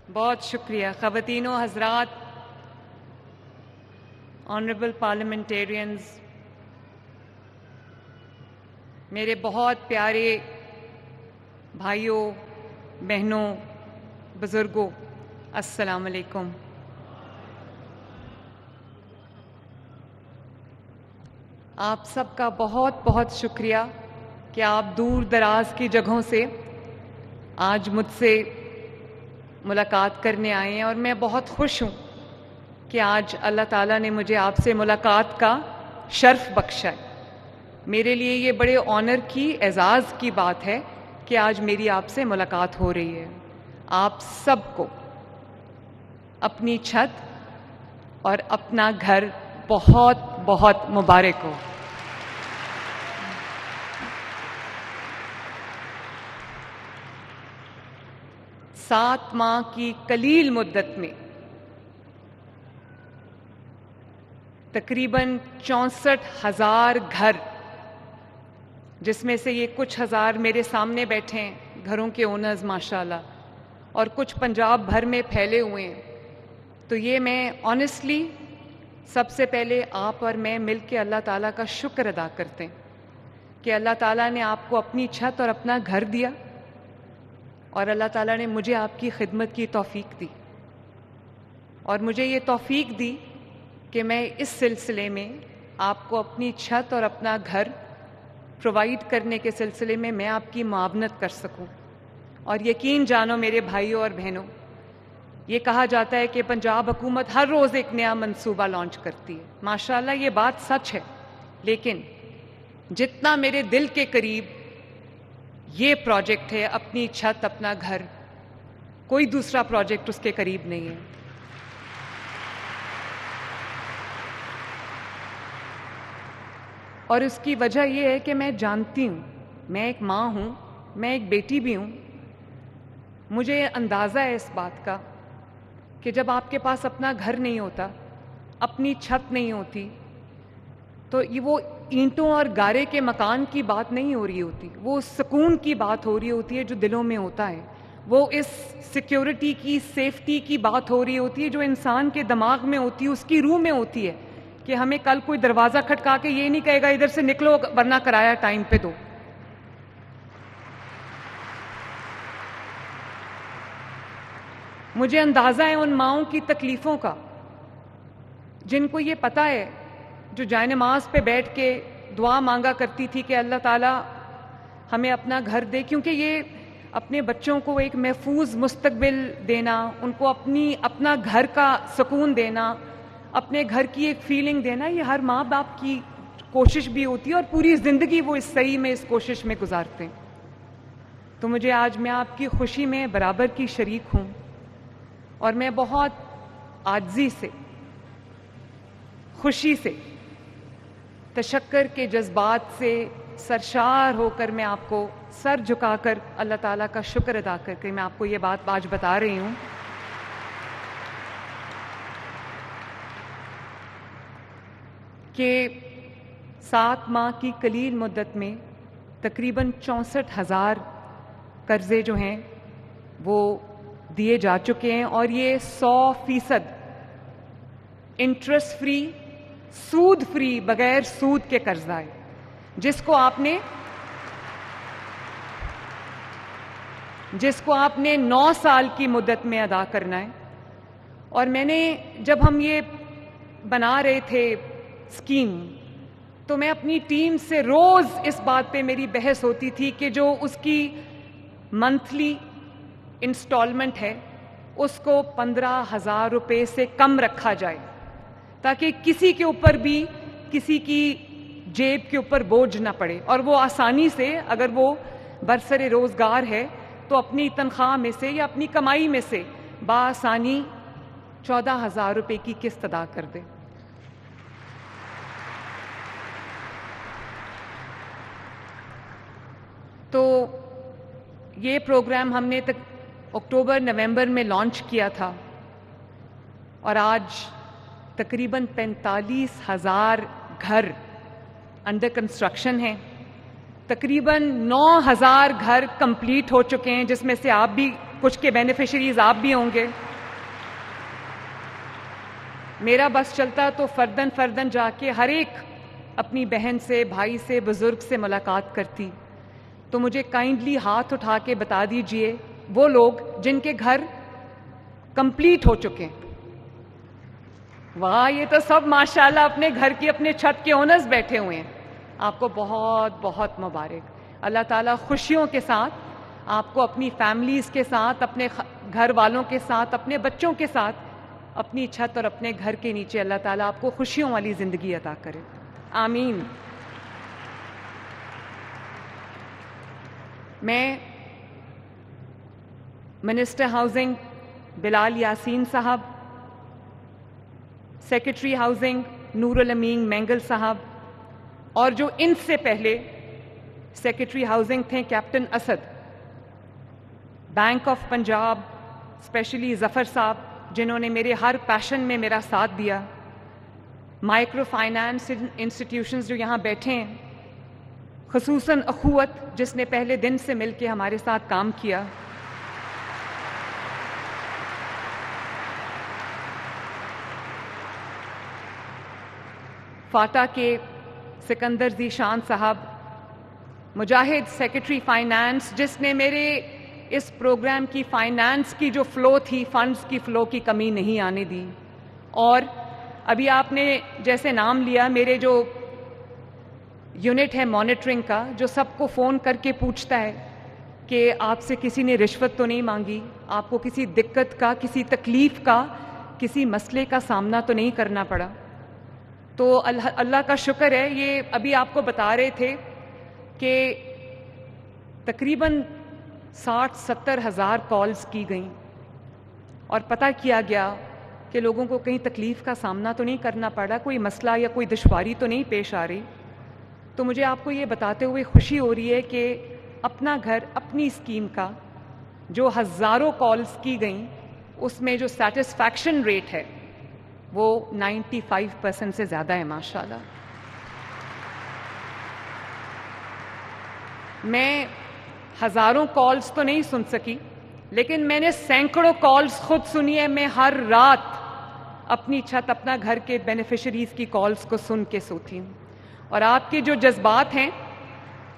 بہت شکریہ خواتین و حضرات، آنریبل پارلیمنٹیرینز، میرے بہت پیارے بھائیوں، بہنوں، بزرگوں، السلام علیکم۔ آپ سب کا بہت بہت شکریہ کہ آپ دور دراز کی جگہوں سے آج مجھ سے ملاقات کرنے آئے ہیں، اور میں بہت خوش ہوں کہ آج اللہ تعالیٰ نے مجھے آپ سے ملاقات کا شرف بخشا ہے۔ میرے لیے یہ بڑے آنر کی، اعزاز کی بات ہے کہ آج میری آپ سے ملاقات ہو رہی ہے۔ آپ سب کو اپنی چھت اور اپنا گھر بہت بہت مبارک ہو۔ سات ماہ کی قلیل مدت میں تقریباً 64,000 گھر، جس میں سے یہ کچھ ہزار میرے سامنے بیٹھے ہیں، گھروں کے اونرز ماشاءاللہ، اور کچھ پنجاب بھر میں پھیلے ہوئے ہیں۔ تو یہ میں آنیسٹلی سب سے پہلے آپ اور میں مل کے اللہ تعالیٰ کا شکر ادا کرتے ہیں کہ اللہ تعالیٰ نے آپ کو اپنی چھت اور اپنا گھر دیا، اور اللہ تعالیٰ نے مجھے آپ کی خدمت کی توفیق دی، اور مجھے یہ توفیق دی کہ میں اس سلسلے میں آپ کو اپنی چھت اور اپنا گھر پرووائڈ کرنے کے سلسلے میں میں آپ کی معاونت کر سکوں۔ اور یقین جانو میرے بھائیوں اور بہنوں، یہ کہا جاتا ہے کہ پنجاب حکومت ہر روز ایک نیا منصوبہ لانچ کرتی ہے۔ ماشاءاللہ یہ بات سچ ہے، لیکن جتنا میرے دل کے قریب یہ پروجیکٹ ہے، اپنی چھت اپنا گھر، کوئی دوسرا پروجیکٹ اس کے قریب نہیں ہے۔ اور اس کی وجہ یہ ہے کہ میں جانتی ہوں، میں ایک ماں ہوں، میں ایک بیٹی بھی ہوں، مجھے اندازہ ہے اس بات کا کہ جب آپ کے پاس اپنا گھر نہیں ہوتا، اپنی چھت نہیں ہوتی، تو یہ وہ اینٹوں اور گارے کے مکان کی بات نہیں ہو رہی ہوتی، وہ سکون کی بات ہو رہی ہوتی ہے جو دلوں میں ہوتا ہے، وہ اس سیکیورٹی کی، سیفٹی کی بات ہو رہی ہوتی ہے جو انسان کے دماغ میں ہوتی ہے، اس کی روح میں ہوتی ہے، کہ ہمیں کل کوئی دروازہ کھٹکا کے یہ نہیں کہے گا ادھر سے نکلو ورنہ کرایہ ٹائم پہ دو۔ مجھے اندازہ ہے ان ماؤں کی تکلیفوں کا جن کو یہ پتہ ہے، جو جائے نماز پہ بیٹھ کے دعا مانگا کرتی تھی کہ اللہ تعالیٰ ہمیں اپنا گھر دے، کیونکہ یہ اپنے بچوں کو ایک محفوظ مستقبل دینا، ان کو اپنا گھر کا سکون دینا، اپنے گھر کی ایک فیلنگ دینا، یہ ہر ماں باپ کی کوشش بھی ہوتی ہے، اور پوری زندگی وہ اس صحیح میں اس کوشش میں گزارتے ہیں۔ تو مجھے آج میں آپ کی خوشی میں برابر کی شریک ہوں، اور میں بہت عاجزی سے، خوشی سے، تشکر کے جذبات سے سرشار ہو کر میں آپ کو سر جھکا کر اللہ تعالیٰ کا شکر ادا کر کے میں آپ کو یہ بات آج بتا رہی ہوں کہ 7 ماہ کی قلیل مدت میں تقریباً 64,000 قرضے جو ہیں وہ دیے جا چکے ہیں، اور یہ 100% انٹرسٹ فری، سود فری، بغیر سود کے قرضہ ہے، جس کو آپ نے 9 سال کی مدت میں ادا کرنا ہے۔ اور میں نے جب ہم یہ بنا رہے تھے اسکیم، تو میں اپنی ٹیم سے روز اس بات پہ میری بحث ہوتی تھی کہ جو اس کی منتھلی انسٹالمنٹ ہے اس کو 15,000 روپے سے کم رکھا جائے، تاکہ کسی کے اوپر بھی، کسی کی جیب کے اوپر بوجھ نہ پڑے، اور وہ آسانی سے، اگر وہ برسر روزگار ہے تو اپنی تنخواہ میں سے یا اپنی کمائی میں سے بآسانی 14,000 روپے کی قسط ادا کر دے۔ تو یہ پروگرام ہم نے اکتوبر نومبر میں لانچ کیا تھا، اور آج تقریباً 45,000 گھر انڈر کنسٹرکشن ہیں، تقریباً 9,000 گھر کمپلیٹ ہو چکے ہیں، جس میں سے آپ بھی کچھ کے بینیفیشریز آپ بھی ہوں گے. میرا بس چلتا تو فردن فردن جا کے ہر ایک اپنی بہن سے، بھائی سے، بزرگ سے ملاقات کرتی. تو مجھے کائنڈلی ہاتھ اٹھا کے بتا دیجئے وہ لوگ جن کے گھر کمپلیٹ ہو چکے ہیں. واہ، یہ تو سب ماشاءاللہ اپنے گھر کی، اپنے چھت کے اونرز بیٹھے ہوئے ہیں. آپ کو بہت بہت مبارک. اللہ تعالیٰ خوشیوں کے ساتھ آپ کو اپنی فیملیز کے ساتھ، اپنے گھر والوں کے ساتھ، اپنے بچوں کے ساتھ اپنی چھت اور اپنے گھر کے نیچے اللہ تعالیٰ آپ کو خوشیوں والی زندگی عطا کرے. آمین. میں minister housing Bilal Yasin sahab, secretary housing Noor ul Amin Mengal sahab, اور جو ان سے پہلے سیکرٹری ہاؤسنگ تھے captain Asad, bank of Punjab especially Zafar sahab جنہوں نے میرے ہر پیشن میں میرا ساتھ دیا، مائکرو فائنانس انسٹیٹیوشنز جو یہاں بیٹھے ہیں، خصوصاً اخوت جس نے پہلے دن سے مل کے ہمارے ساتھ کام کیا، فاٹا کے سکندر ذیشان صاحب، مجاہد سیکرٹری فائنانس جس نے میرے اس پروگرام کی فائنانس کی جو فلو تھی، فنڈز کی فلو کی کمی نہیں آنے دی. اور ابھی آپ نے جیسے نام لیا، میرے جو یونٹ ہے مانیٹرنگ کا، جو سب کو فون کر کے پوچھتا ہے کہ آپ سے کسی نے رشوت تو نہیں مانگی، آپ کو کسی دقت کا، کسی تکلیف کا، کسی مسئلے کا سامنا تو نہیں کرنا پڑا. تو اللہ کا شکر ہے. یہ ابھی آپ کو بتا رہے تھے کہ تقریباً 60-70 ہزار کالز کی گئیں اور پتہ کیا گیا کہ لوگوں کو کہیں تکلیف کا سامنا تو نہیں کرنا پڑا، کوئی مسئلہ یا کوئی دشواری تو نہیں پیش آ رہی. تو مجھے آپ کو یہ بتاتے ہوئے خوشی ہو رہی ہے کہ اپنا گھر اپنی اسکیم کا جو ہزاروں کالز کی گئیں، اس میں جو سیٹسفیکشن ریٹ ہے وہ 95% سے زیادہ ہے ماشاءاللہ. میں ہزاروں کالز تو نہیں سن سکی، لیکن میں نے سینکڑوں کالز خود سنی ہے. میں ہر رات اپنی چھت، اپنا گھر کے بینیفیشریز کی کالز کو سن کے سوتی ہوں. اور آپ کے جو جذبات ہیں،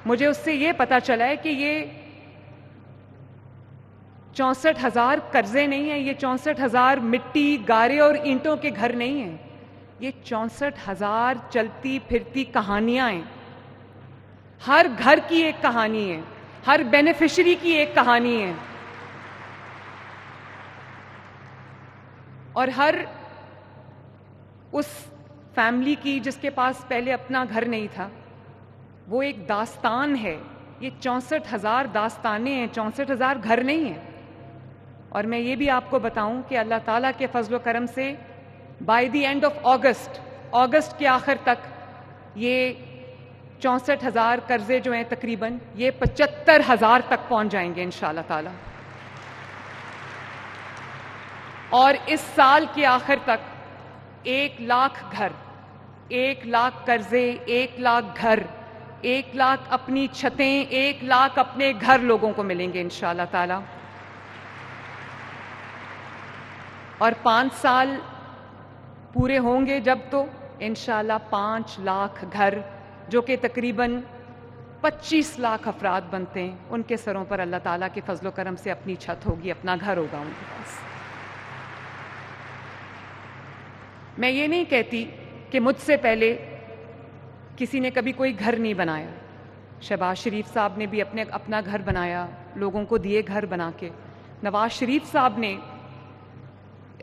مجھے اس سے یہ پتہ چلا ہے کہ یہ 64,000 قرضے نہیں ہیں، یہ 64,000 مٹی، گارے اور اینٹوں کے گھر نہیں ہیں، یہ 64,000 چلتی پھرتی کہانیاں ہیں. ہر گھر کی ایک کہانی ہے، ہر بینیفیشری کی ایک کہانی ہے، اور ہر اس فیملی کی جس کے پاس پہلے اپنا گھر نہیں تھا، وہ ایک داستان ہے. یہ 64,000 داستانیں ہیں، 64,000 گھر نہیں ہیں. اور میں یہ بھی آپ کو بتاؤں کہ اللہ تعالیٰ کے فضل و کرم سے by the end of August کے آخر تک یہ 64,000 قرضے جو ہیں تقریباً یہ 75,000 تک پہنچ جائیں گے انشاءاللہ تعالیٰ. اور اس سال کے آخر تک 1,00,000 گھر، 1,00,000 قرضے، 1,00,000 گھر، 1,00,000 اپنی چھتیں، 1,00,000 اپنے گھر لوگوں کو ملیں گے انشاءاللہ تعالیٰ. اور 5 سال پورے ہوں گے جب، تو انشاءاللہ 5,00,000 گھر، جو کہ تقریباً 25 لاکھ افراد بنتے ہیں، ان کے سروں پر اللہ تعالیٰ کے فضل و کرم سے اپنی چھت ہوگی، اپنا گھر ہوگا ان کے پاس. میں یہ نہیں کہتی کہ مجھ سے پہلے کسی نے کبھی کوئی گھر نہیں بنایا. شہباز شریف صاحب نے بھی اپنا گھر بنایا، لوگوں کو دیے گھر بنا کے. نواز شریف صاحب نے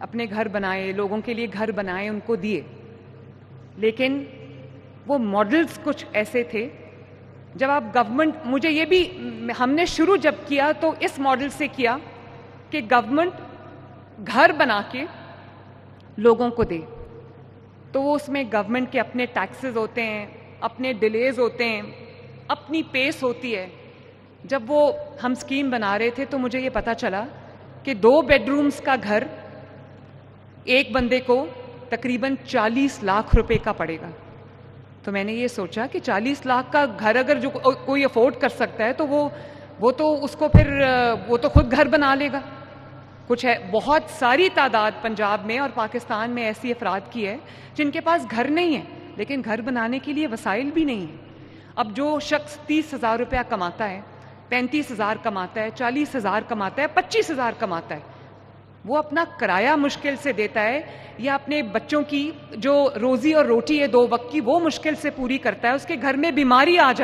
اپنے گھر بنائے، لوگوں کے لیے گھر بنائے، ان کو دیے. لیکن وہ ماڈلز کچھ ایسے تھے. جب آپ گورنمنٹ، مجھے یہ بھی، ہم نے شروع جب کیا تو اس ماڈل سے کیا کہ گورنمنٹ گھر بنا کے لوگوں کو دے. تو وہ اس میں گورنمنٹ کے اپنے ٹیکسز ہوتے ہیں، اپنے ڈیلیز ہوتے ہیں، اپنی پیس ہوتی ہے. جب وہ ہم اسکیم بنا رہے تھے تو مجھے یہ پتہ چلا کہ 2 بیڈ رومز کا گھر ایک بندے کو تقریباً 40 لاکھ روپے کا پڑے گا. تو میں نے یہ سوچا کہ 40 لاکھ کا گھر اگر جو کوئی افورڈ کر سکتا ہے تو وہ تو اس کو پھر وہ تو خود گھر بنا لے گا. کچھ ہے بہت ساری تعداد پنجاب میں اور پاکستان میں ایسی افراد کی ہے جن کے پاس گھر نہیں ہے لیکن گھر بنانے کے لیے وسائل بھی نہیں ہیں. اب جو شخص 30,000 روپیہ کماتا ہے, 35,000 کماتا ہے, 40,000 کماتا ہے, 25,000 کماتا ہے, وہ اپنا کرایہ مشکل سے دیتا ہے یا اپنے بچوں کی جو روزی اور روٹی ہے 2 وقت کی وہ مشکل سے پوری کرتا ہے, اس کے گھر میں بیماری آ جائے